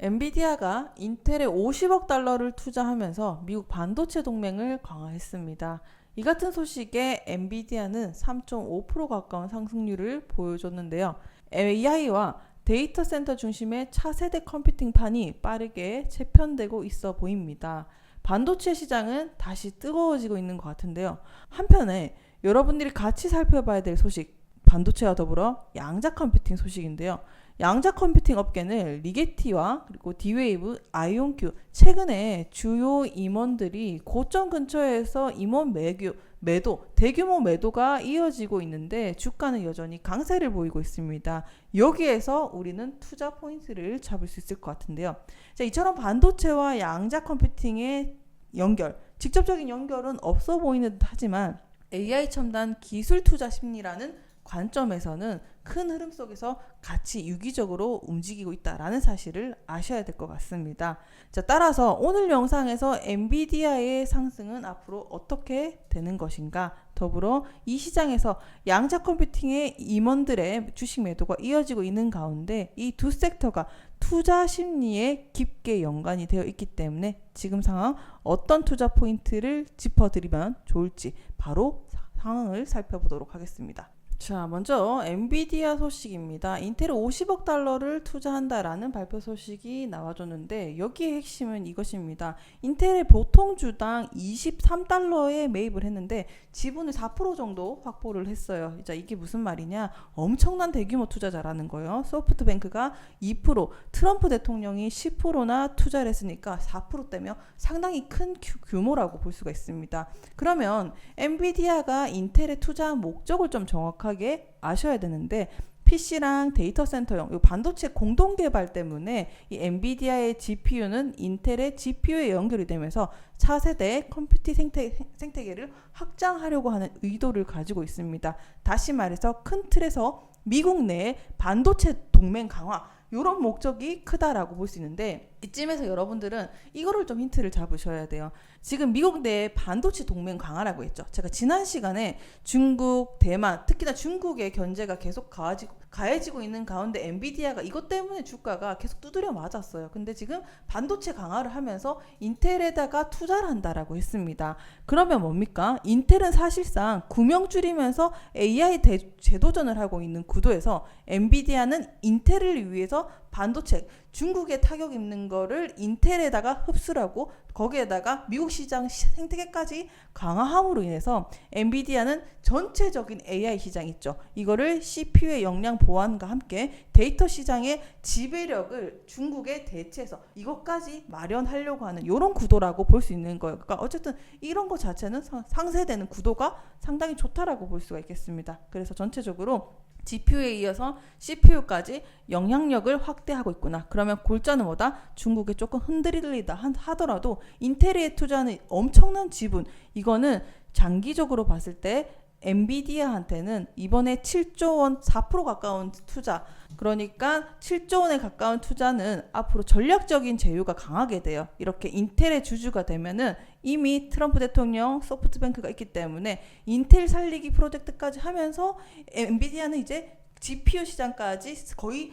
엔비디아가 인텔에 50억 달러를 투자하면서 미국 반도체 동맹을 강화했습니다. 이 같은 소식에 엔비디아는 3.5% 가까운 상승률을 보여줬는데요. AI와 데이터 센터 중심의 차세대 컴퓨팅판이 빠르게 재편되고 있어 보입니다. 반도체 시장은 다시 뜨거워지고 있는 것 같은데요. 한편에 여러분들이 같이 살펴봐야 될 소식, 반도체와 더불어 양자 컴퓨팅 소식인데요. 양자 컴퓨팅 업계는 리게티와 그리고 D-Wave, 아이온큐 최근에 주요 임원들이 고점 근처에서 임원 매도, 대규모 매도가 이어지고 있는데 주가는 여전히 강세를 보이고 있습니다. 여기에서 우리는 투자 포인트를 잡을 수 있을 것 같은데요. 자, 이처럼 반도체와 양자 컴퓨팅의 직접적인 연결은 없어 보이는 듯 하지만 AI 첨단 기술 투자 심리라는 관점에서는 큰 흐름 속에서 같이 유기적으로 움직이고 있다라는 사실을 아셔야 될 것 같습니다. 자, 따라서 오늘 영상에서 엔비디아의 상승은 앞으로 어떻게 되는 것인가, 더불어 이 시장에서 양자 컴퓨팅의 임원들의 주식 매도가 이어지고 있는 가운데 이 두 섹터가 투자 심리에 깊게 연관이 되어 있기 때문에 지금 상황 어떤 투자 포인트를 짚어드리면 좋을지 바로 상황을 살펴보도록 하겠습니다. 자, 먼저 엔비디아 소식입니다. 인텔에 50억 달러를 투자한다라는 발표 소식이 나와줬는데 여기의 핵심은 이것입니다. 인텔의 보통 주당 23달러에 매입을 했는데 지분을 4% 정도 확보를 했어요. 자, 이게 무슨 말이냐? 엄청난 대규모 투자자라는 거예요. 소프트뱅크가 2%, 트럼프 대통령이 10%나 투자를 했으니까 4%대면 상당히 큰 규모라고 볼 수가 있습니다. 그러면 엔비디아가 인텔에 투자한 목적을 좀 정확하게 아셔야 되는데 PC랑 데이터 센터용 이 반도체 공동 개발 때문에 이 엔비디아의 GPU는 인텔의 GPU에 연결이 되면서 차세대 컴퓨팅 생태계를 확장하려고 하는 의도를 가지고 있습니다. 다시 말해서 큰 틀에서 미국 내 반도체 동맹 강화 이런 목적이 크다라고 볼 수 있는데 이쯤에서 여러분들은 이거를 좀 힌트를 잡으셔야 돼요. 지금 미국 내 반도체 동맹 강화라고 했죠. 제가 지난 시간에 중국, 대만, 특히나 중국의 견제가 계속 가해지고 있는 가운데 엔비디아가 이것 때문에 주가가 계속 두드려 맞았어요. 근데 지금 반도체 강화를 하면서 인텔에다가 투자를 한다라고 했습니다. 그러면 뭡니까? 인텔은 사실상 구명 줄이면서 AI 재도전을 하고 있는 구도에서 엔비디아는 인텔을 위해서 반도체 중국에 타격 입는 거를 인텔에다가 흡수를 하고 거기에다가 미국 시장 생태계까지 강화함으로 인해서 엔비디아는 전체적인 AI 시장 있죠. 이거를 CPU의 역량 보완과 함께 데이터 시장의 지배력을 중국에 대체해서 이것까지 마련하려고 하는 이런 구도라고 볼 수 있는 거예요. 그러니까 어쨌든 이런 것 자체는 상쇄되는 구도가 상당히 좋다라고 볼 수가 있겠습니다. 그래서 전체적으로 GPU에 이어서 CPU까지 영향력을 확대하고 있구나. 그러면 골자는 뭐다? 중국에 조금 흔들리다 하더라도 인텔에 투자하는 엄청난 지분, 이거는 장기적으로 봤을 때 엔비디아한테는 이번에 7조 원 4% 가까운 투자, 그러니까 7조 원에 가까운 투자는 앞으로 전략적인 제휴가 강하게 돼요. 이렇게 인텔의 주주가 되면은 이미 트럼프 대통령, 소프트뱅크가 있기 때문에 인텔 살리기 프로젝트까지 하면서 엔비디아는 이제 GPU 시장까지 거의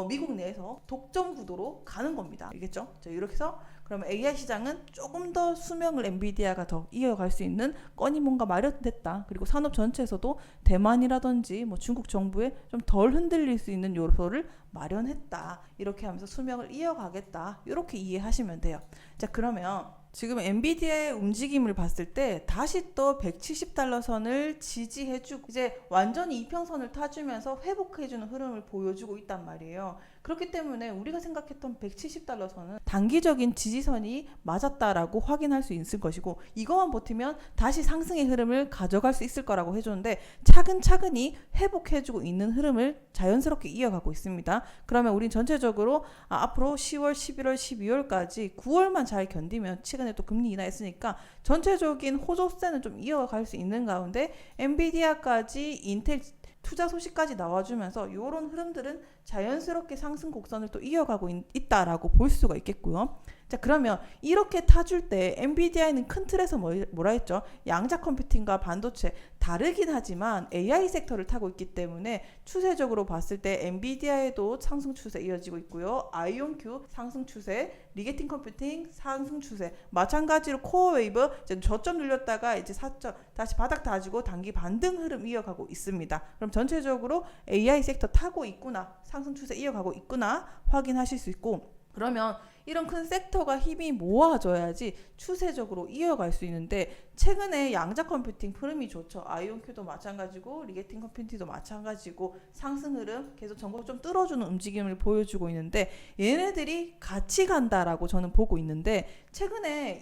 미국 내에서 독점 구도로 가는 겁니다. 알겠죠? 자, 이렇게 해서 그러면 AI 시장은 조금 더 수명을 엔비디아가 더 이어갈 수 있는 건이 뭔가 마련됐다. 그리고 산업 전체에서도 대만이라든지 뭐 중국 정부에 좀 덜 흔들릴 수 있는 요소를 마련했다. 이렇게 하면서 수명을 이어가겠다. 이렇게 이해하시면 돼요. 자, 그러면 지금 엔비디아의 움직임을 봤을 때 다시 또 170달러 선을 지지해주고 이제 완전히 이평선을 타주면서 회복해주는 흐름을 보여주고 있단 말이에요. 그렇기 때문에 우리가 생각했던 170달러 선은 단기적인 지지선이 맞았다라고 확인할 수 있을 것이고 이것만 버티면 다시 상승의 흐름을 가져갈 수 있을 거라고 해줬는데 차근차근히 회복해주고 있는 흐름을 자연스럽게 이어가고 있습니다. 그러면 우린 전체적으로 앞으로 10월, 11월, 12월까지 9월만 잘 견디면 최근에 또 금리 인하했으니까 전체적인 호조세는 좀 이어갈 수 있는 가운데 엔비디아까지 인텔 투자 소식까지 나와주면서 이런 흐름들은 자연스럽게 상승 곡선을 또 이어가고 있다라고 볼 수가 있겠고요. 자, 그러면 이렇게 타줄 때 엔비디아는 큰 틀에서 뭐라 했죠? 양자 컴퓨팅과 반도체 다르긴 하지만 AI 섹터를 타고 있기 때문에 추세적으로 봤을 때 엔비디아에도 상승 추세 이어지고 있고요. 아이온큐 상승 추세, 리게팅 컴퓨팅 상승 추세. 마찬가지로 코어 웨이브 이제 저점 눌렸다가 이제 4점 다시 바닥 다지고 단기 반등 흐름 이어가고 있습니다. 그럼 전체적으로 AI 섹터 타고 있구나, 상승 추세 이어가고 있구나 확인하실 수 있고, 그러면 이런 큰 섹터가 힘이 모아져야지 추세적으로 이어갈 수 있는데, 최근에 양자 컴퓨팅 흐름이 좋죠. 아이온큐도 마찬가지고 리게팅 컴퓨팅도 마찬가지고 상승 흐름 계속 전국 좀 뚫어주는 움직임을 보여주고 있는데, 얘네들이 같이 간다라고 저는 보고 있는데, 최근에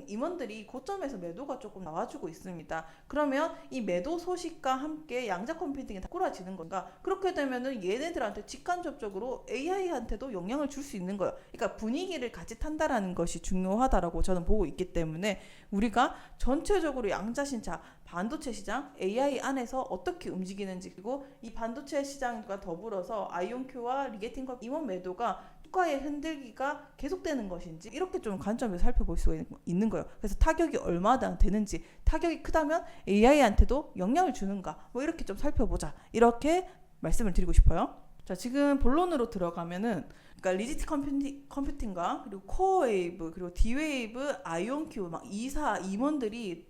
임원들이 고점에서 매도가 조금 나와주고 있습니다. 그러면 이 매도 소식과 함께 양자 컴퓨팅이 다 꼬라지는 건가? 그렇게 되면은 얘네들한테 직간접적으로 AI한테도 영향을 줄 수 있는 거예요. 그러니까 분위기를 같이 탄다라는 것이 중요하다라고 저는 보고 있기 때문에, 우리가 전체적으로 양자신차, 반도체 시장, AI 안에서 어떻게 움직이는지, 그리고 이 반도체 시장과 더불어서 아이온큐와 리게팅과 임원 매도가 주가의 흔들기가 계속되는 것인지, 이렇게 좀 관점에서 살펴볼 수가 있는 거예요. 그래서 타격이 얼마나 되는지, 타격이 크다면 AI한테도 영향을 주는가, 뭐 이렇게 좀 살펴보자, 이렇게 말씀을 드리고 싶어요. 자, 지금 본론으로 들어가면은, 그러니까 리지트 컴퓨팅과 그리고 코어 웨이브, 그리고 D 웨이브, 아이온큐 막 2사 임원들이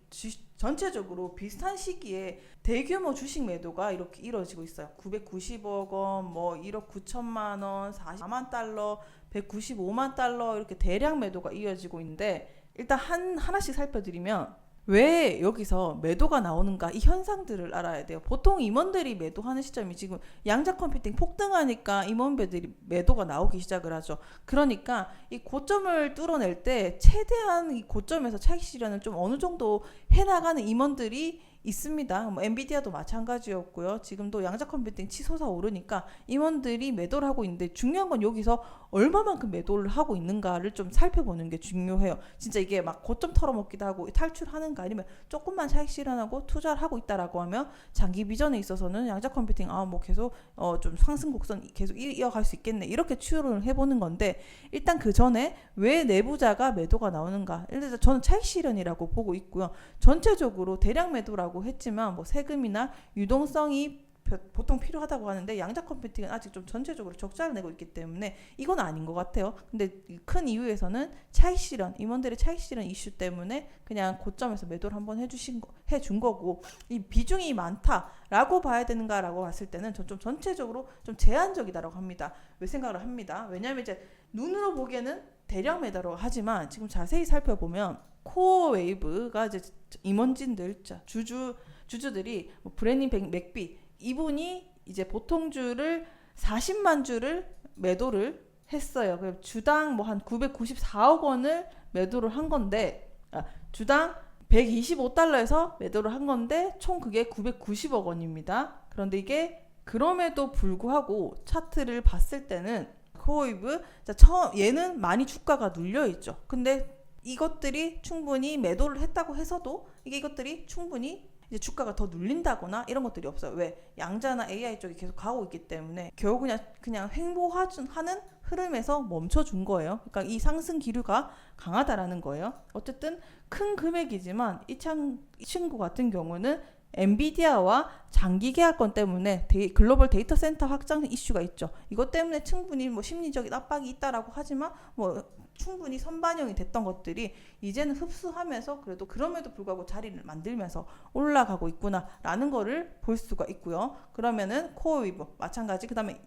전체적으로 비슷한 시기에 대규모 주식 매도가 이렇게 이루어지고 있어요. 990억 원, 뭐 1억 9천만 원, 44만 달러, 195만 달러 이렇게 대량 매도가 이어지고 있는데, 일단 하나씩 살펴드리면 왜 여기서 매도가 나오는가, 이 현상들을 알아야 돼요. 보통 임원들이 매도하는 시점이 지금 양자 컴퓨팅 폭등하니까 임원배들이 매도가 나오기 시작을 하죠. 그러니까 이 고점을 뚫어낼 때 최대한 이 고점에서 차익 실현을 좀 어느 정도 해나가는 임원들이 있습니다. 뭐 엔비디아도 마찬가지였고요. 지금도 양자 컴퓨팅 치솟아 오르니까 임원들이 매도를 하고 있는데, 중요한 건 여기서 얼마만큼 매도를 하고 있는가를 좀 살펴보는 게 중요해요. 진짜 이게 막 고점 털어먹기도 하고 탈출하는가, 아니면 조금만 차익 실현하고 투자를 하고 있다라고 하면 장기 비전에 있어서는 양자 컴퓨팅 뭐 계속 좀 상승 곡선 계속 이어갈 수 있겠네, 이렇게 추론을 해보는 건데, 일단 그 전에 왜 내부자가 매도가 나오는가, 일단 저는 차익 실현이라고 보고 있고요. 전체적으로 대량 매도라고 했지만 뭐 세금이나 유동성이 보통 필요하다고 하는데, 양자 컴퓨팅은 아직 좀 전체적으로 적자를 내고 있기 때문에 이건 아닌 것 같아요. 근데 큰 이유에서는 차익 실현, 임원들의 차익 실현 이슈 때문에 그냥 고점에서 매도를 한번 해준 거고, 이 비중이 많다라고 봐야 되는가라고 봤을 때는 전 좀 전체적으로 좀 제한적이다라고 합니다. 왜 생각을 합니다. 왜냐하면 이제 눈으로 보기에는 대량 매도라고 하지만, 지금 자세히 살펴보면 코어 웨이브가 이제 임원진들, 주주들이 뭐 브레니 맥비, 이분이 이제 보통주를 40만 주를 매도를 했어요. 그럼 주당 뭐 한 994억 원을 매도를 한 건데, 주당 125달러에서 매도를 한 건데 총 그게 990억 원입니다. 그런데 이게 그럼에도 불구하고 차트를 봤을 때는 코어웨이브, 얘는 많이 주가가 눌려 있죠. 근데 이것들이 충분히 매도를 했다고 해서도 이것들이 충분히 이제 주가가 더 눌린다거나 이런 것들이 없어요. 왜? 양자나 AI 쪽이 계속 가고 있기 때문에 겨우 그냥 횡보하는 흐름에서 멈춰준 거예요. 그러니까 이 상승 기류가 강하다라는 거예요. 어쨌든 큰 금액이지만 이 친구 같은 경우는 엔비디아와 장기 계약권 때문에 글로벌 데이터 센터 확장 이슈가 있죠. 이것 때문에 충분히 뭐 심리적인 압박이 있다라고 하지만 뭐 충분히 선반영이 됐던 것들이 이제는 흡수하면서 그래도 그럼에도 불구하고 자리를 만들면서 올라가고 있구나라는 거를 볼 수가 있고요. 그러면은 코어 웨이브 마찬가지, 그 다음에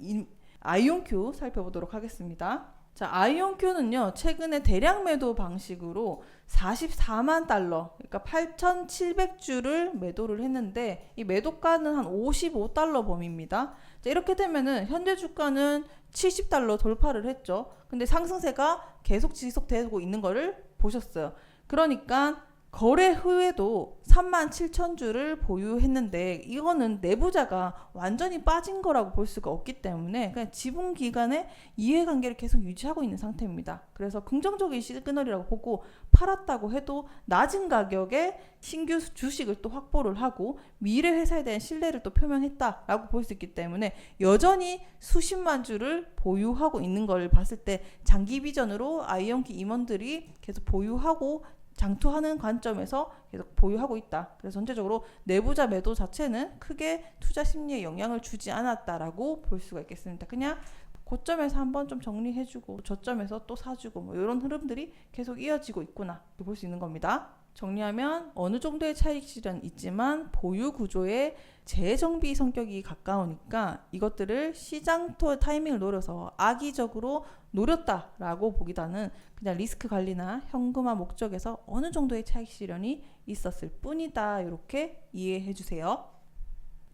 아이온큐 살펴보도록 하겠습니다. 자, 아이온큐는요, 최근에 대량 매도 방식으로 44만 달러, 그러니까 8,700주를 매도를 했는데, 이 매도가는 한 55달러 범위입니다. 자, 이렇게 되면은 현재 주가는 70달러 돌파를 했죠. 근데 상승세가 계속 지속되고 있는 거를 보셨어요. 그러니까 거래 후에도 37,000주를 보유했는데 이거는 내부자가 완전히 빠진 거라고 볼 수가 없기 때문에 그냥 지분 기간에 이해관계를 계속 유지하고 있는 상태입니다. 그래서 긍정적인 시그널이라고 보고 팔았다고 해도 낮은 가격에 신규 주식을 또 확보를 하고 미래 회사에 대한 신뢰를 또 표명했다라고 볼 수 있기 때문에 여전히 수십만 주를 보유하고 있는 걸 봤을 때 장기 비전으로 아이언키 임원들이 계속 보유하고 장투하는 관점에서 계속 보유하고 있다. 그래서 전체적으로 내부자 매도 자체는 크게 투자 심리에 영향을 주지 않았다라고 볼 수가 있겠습니다. 그냥 고점에서 한번 좀 정리해주고 저점에서 또 사주고 뭐 이런 흐름들이 계속 이어지고 있구나 볼 수 있는 겁니다. 정리하면 어느 정도의 차익 실현 있지만 보유 구조의 재정비 성격이 가까우니까 이것들을 시장 타이밍을 노려서 악의적으로 노렸다라고 보기보다는 그냥 리스크 관리나 현금화 목적에서 어느 정도의 차익 실현이 있었을 뿐이다. 이렇게 이해해 주세요.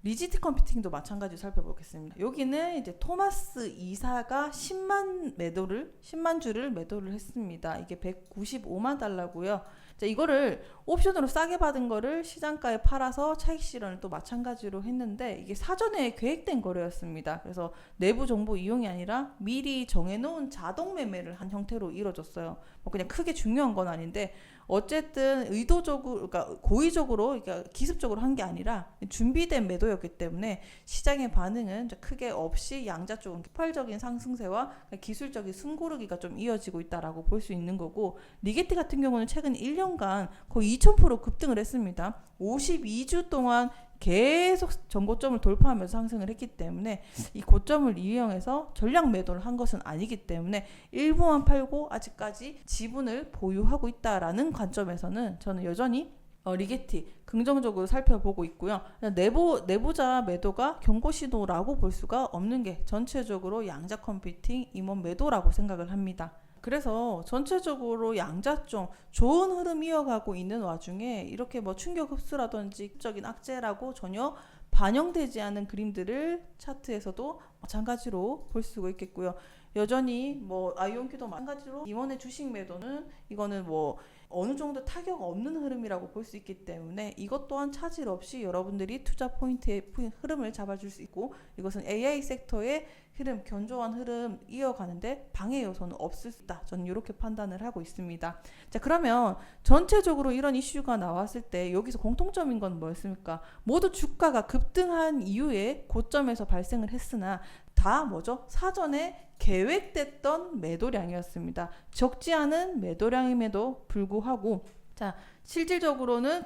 리지트 컴퓨팅도 마찬가지로 살펴보겠습니다. 여기는 이제 토마스 이사가 10만 주를 매도를 했습니다. 이게 195만 달러고요. 자, 이거를 옵션으로 싸게 받은 거를 시장가에 팔아서 차익 실현을 또 마찬가지로 했는데 이게 사전에 계획된 거래였습니다. 그래서 내부 정보 이용이 아니라 미리 정해놓은 자동 매매를 한 형태로 이루어졌어요. 뭐 그냥 크게 중요한 건 아닌데 어쨌든 의도적으로, 그러니까 고의적으로, 그러니까 기습적으로 한 게 아니라 준비된 매도였기 때문에 시장의 반응은 크게 없이 양자 쪽은 폭발적인 상승세와 기술적인 숨고르기가 좀 이어지고 있다라고 볼 수 있는 거고, 리게티 같은 경우는 최근 1년간 거의 2000% 급등을 했습니다. 52주 동안 계속 전고점을 돌파하면서 상승을 했기 때문에 이 고점을 이용해서 전략 매도를 한 것은 아니기 때문에 일부만 팔고 아직까지 지분을 보유하고 있다라는 관점에서는 저는 여전히 리게티 긍정적으로 살펴보고 있고요. 내부자 매도가 경고 신호라고 볼 수가 없는 게 전체적으로 양자 컴퓨팅 임원 매도라고 생각을 합니다. 그래서 전체적으로 양자종 좋은 흐름 이어가고 있는 와중에 이렇게 뭐 충격 흡수라든지 적인 악재라고 전혀 반영되지 않은 그림들을 차트에서도 마찬가지로 볼 수가 있겠고요. 여전히 뭐 아이온큐도 마찬가지로 임원의 주식 매도는 이거는 뭐 어느 정도 타격 없는 흐름이라고 볼 수 있기 때문에 이것 또한 차질 없이 여러분들이 투자 포인트의 흐름을 잡아줄 수 있고, 이것은 AI 섹터의 흐름, 견조한 흐름 이어가는데 방해 요소는 없을 수 있다. 저는 이렇게 판단을 하고 있습니다. 자, 그러면 전체적으로 이런 이슈가 나왔을 때 여기서 공통점인 건 뭐였습니까? 모두 주가가 급등한 이후에 고점에서 발생을 했으나 다 뭐죠? 사전에 계획됐던 매도량이었습니다. 적지 않은 매도량임에도 불구하고, 자, 실질적으로는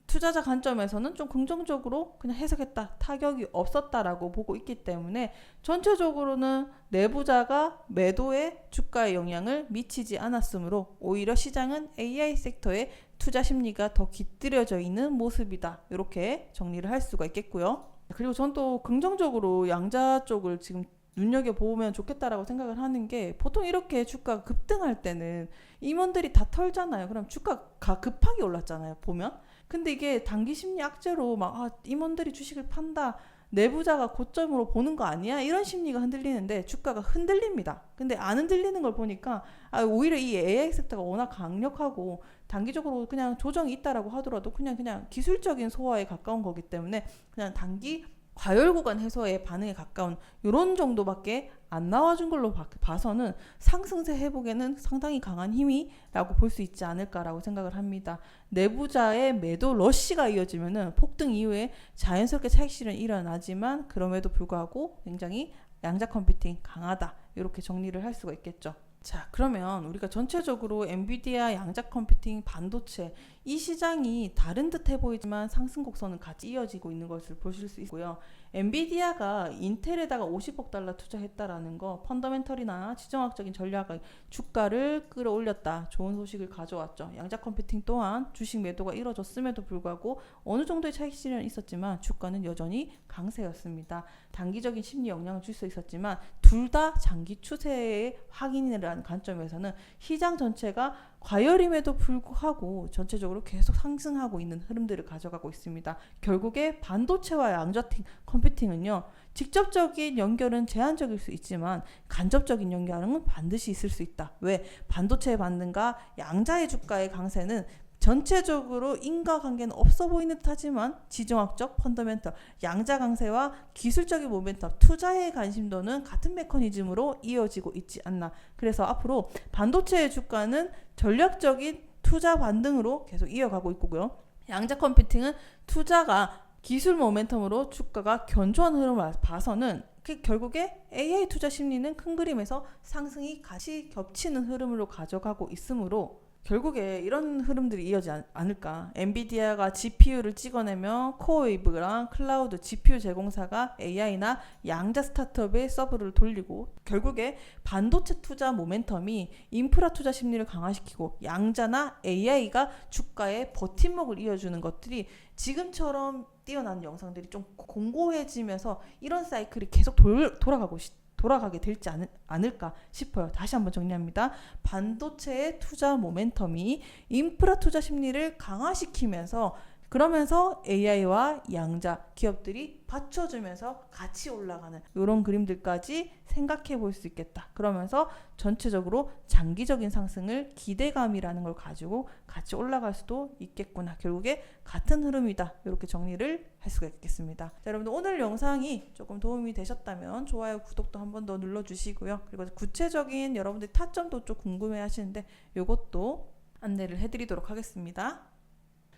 투자자 관점에서는 좀 긍정적으로 그냥 해석했다, 타격이 없었다라고 보고 있기 때문에 전체적으로는 내부자가 매도에 주가에 영향을 미치지 않았으므로 오히려 시장은 AI 섹터의 투자 심리가 더 깃들여져 있는 모습이다. 이렇게 정리를 할 수가 있겠고요. 그리고 전 또 긍정적으로 양자 쪽을 지금 눈여겨보면 좋겠다라고 생각을 하는 게, 보통 이렇게 주가가 급등할 때는 임원들이 다 털잖아요. 그럼 주가가 급하게 올랐잖아요, 보면. 근데 이게 단기 심리 악재로 막 임원들이 주식을 판다, 내부자가 고점으로 보는 거 아니야? 이런 심리가 흔들리는데 주가가 흔들립니다. 근데 안 흔들리는 걸 보니까 오히려 이 AI 섹터가 워낙 강력하고 단기적으로 그냥 조정이 있다라고 하더라도 그냥 기술적인 소화에 가까운 거기 때문에 그냥 단기 과열 구간 해소에 반응에 가까운 이런 정도밖에 안 나와준 걸로 봐서는 상승세 회복에는 상당히 강한 힘이라고 볼 수 있지 않을까라고 생각을 합니다. 내부자의 매도 러시가 이어지면은 폭등 이후에 자연스럽게 차익 실현이 일어나지만 그럼에도 불구하고 굉장히 양자 컴퓨팅 강하다, 이렇게 정리를 할 수가 있겠죠. 자, 그러면 우리가 전체적으로 엔비디아, 양자 컴퓨팅, 반도체 이 시장이 다른 듯해 보이지만 상승 곡선은 같이 이어지고 있는 것을 보실 수 있고요. 엔비디아가 인텔에다가 50억 달러 투자했다라는 거, 펀더멘털이나 지정학적인 전략의 주가를 끌어올렸다, 좋은 소식을 가져왔죠. 양자 컴퓨팅 또한 주식 매도가 이뤄졌음에도 불구하고 어느 정도의 차익 실현이 있었지만 주가는 여전히 강세였습니다. 단기적인 심리 영향을 줄 수 있었지만 둘 다 장기 추세의 확인이라는 관점에서는 시장 전체가 과열임에도 불구하고 전체적으로 계속 상승하고 있는 흐름들을 가져가고 있습니다. 결국에 반도체와 양자 컴퓨팅은요, 직접적인 연결은 제한적일 수 있지만 간접적인 연결은 반드시 있을 수 있다. 왜? 반도체의 반등과 양자의 주가의 강세는 전체적으로 인과관계는 없어 보이는 듯하지만 지정학적 펀더멘털, 양자 강세와 기술적인 모멘텀, 투자의 관심도는 같은 메커니즘으로 이어지고 있지 않나. 그래서 앞으로 반도체의 주가는 전략적인 투자 반등으로 계속 이어가고 있고요. 양자 컴퓨팅은 투자가 기술 모멘텀으로 주가가 견조한 흐름을 봐서는 결국에 AI 투자 심리는 큰 그림에서 상승이 같이 겹치는 흐름으로 가져가고 있으므로 결국에 이런 흐름들이 이어지지 않을까. 엔비디아가 GPU를 찍어내며 코어웨이브랑 클라우드 GPU 제공사가 AI나 양자 스타트업의 서브를 돌리고 결국에 반도체 투자 모멘텀이 인프라 투자 심리를 강화시키고 양자나 AI가 주가의 버팀목을 이어주는 것들이 지금처럼 뛰어난 영상들이 좀 공고해지면서 이런 사이클이 계속 돌아가게 될지 않을까 싶어요. 다시 한번 정리합니다. 반도체의 투자 모멘텀이 인프라 투자 심리를 강화시키면서 그러면서 AI와 양자 기업들이 받쳐주면서 같이 올라가는 이런 그림들까지 생각해 볼 수 있겠다. 그러면서 전체적으로 장기적인 상승을 기대감이라는 걸 가지고 같이 올라갈 수도 있겠구나. 결국에 같은 흐름이다. 이렇게 정리를 할 수가 있겠습니다. 자, 여러분들 오늘 영상이 조금 도움이 되셨다면 좋아요, 구독도 한 번 더 눌러주시고요. 그리고 구체적인 여러분들 타점도 좀 궁금해 하시는데 이것도 안내를 해드리도록 하겠습니다.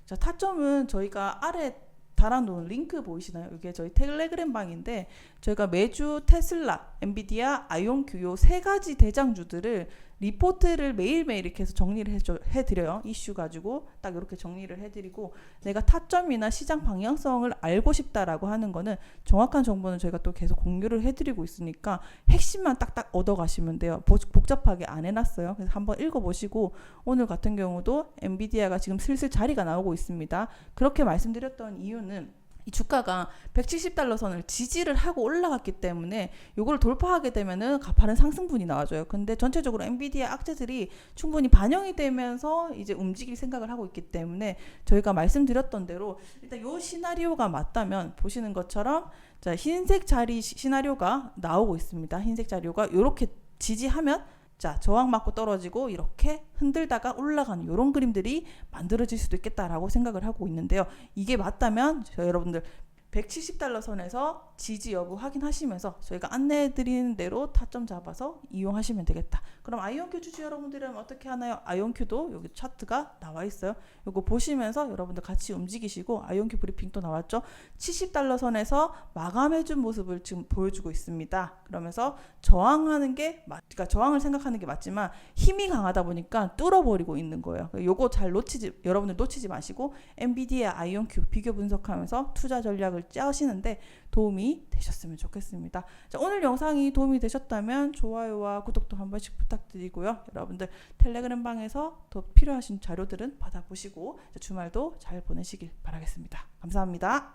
자, 타점은 저희가 아래 달아놓은 링크 보이시나요? 이게 저희 텔레그램 방인데 저희가 매주 테슬라, 엔비디아, 아이온큐 요 세 가지 대장주들을 리포트를 매일매일 이렇게 해서 정리를 해드려요. 이슈 가지고 딱 이렇게 정리를 해드리고 내가 타점이나 시장 방향성을 알고 싶다라고 하는 거는 정확한 정보는 저희가 또 계속 공유를 해드리고 있으니까 핵심만 딱딱 얻어가시면 돼요. 복잡하게 안 해놨어요. 그래서 한번 읽어보시고 오늘 같은 경우도 엔비디아가 지금 슬슬 자리가 나오고 있습니다. 그렇게 말씀드렸던 이유는 이 주가가 170달러 선을 지지를 하고 올라갔기 때문에 이걸 돌파하게 되면은 가파른 상승분이 나와줘요. 근데 전체적으로 엔비디아 악재들이 충분히 반영이 되면서 이제 움직일 생각을 하고 있기 때문에 저희가 말씀드렸던 대로 일단 이 시나리오가 맞다면 보시는 것처럼 자, 흰색 자리 시나리오가 나오고 있습니다. 흰색 자리오가 이렇게 지지하면 자, 저항 맞고 떨어지고 이렇게 흔들다가 올라가는 이런 그림들이 만들어질 수도 있겠다라고 생각을 하고 있는데요. 이게 맞다면 여러분들 170달러 선에서 지지 여부 확인하시면서 저희가 안내해드리는 대로 타점 잡아서 이용하시면 되겠다. 그럼 아이온큐 주주 여러분들은 어떻게 하나요? 아이온큐도 여기 차트가 나와 있어요. 이거 보시면서 여러분들 같이 움직이시고 아이온큐 브리핑도 나왔죠. 70달러 선에서 마감해준 모습을 지금 보여주고 있습니다. 그러면서 저항하는 게 그러니까 저항을 생각하는 게 맞지만 힘이 강하다 보니까 뚫어버리고 있는 거예요. 요거 잘 여러분들 놓치지 마시고 엔비디아 아이온큐 비교 분석하면서 투자 전략을 짜시는데 도움이 되셨으면 좋겠습니다. 자, 오늘 영상이 도움이 되셨다면 좋아요와 구독도 한 번씩 부탁드리고요. 여러분들 텔레그램 방에서 더 필요하신 자료들은 받아보시고 주말도 잘 보내시길 바라겠습니다. 감사합니다.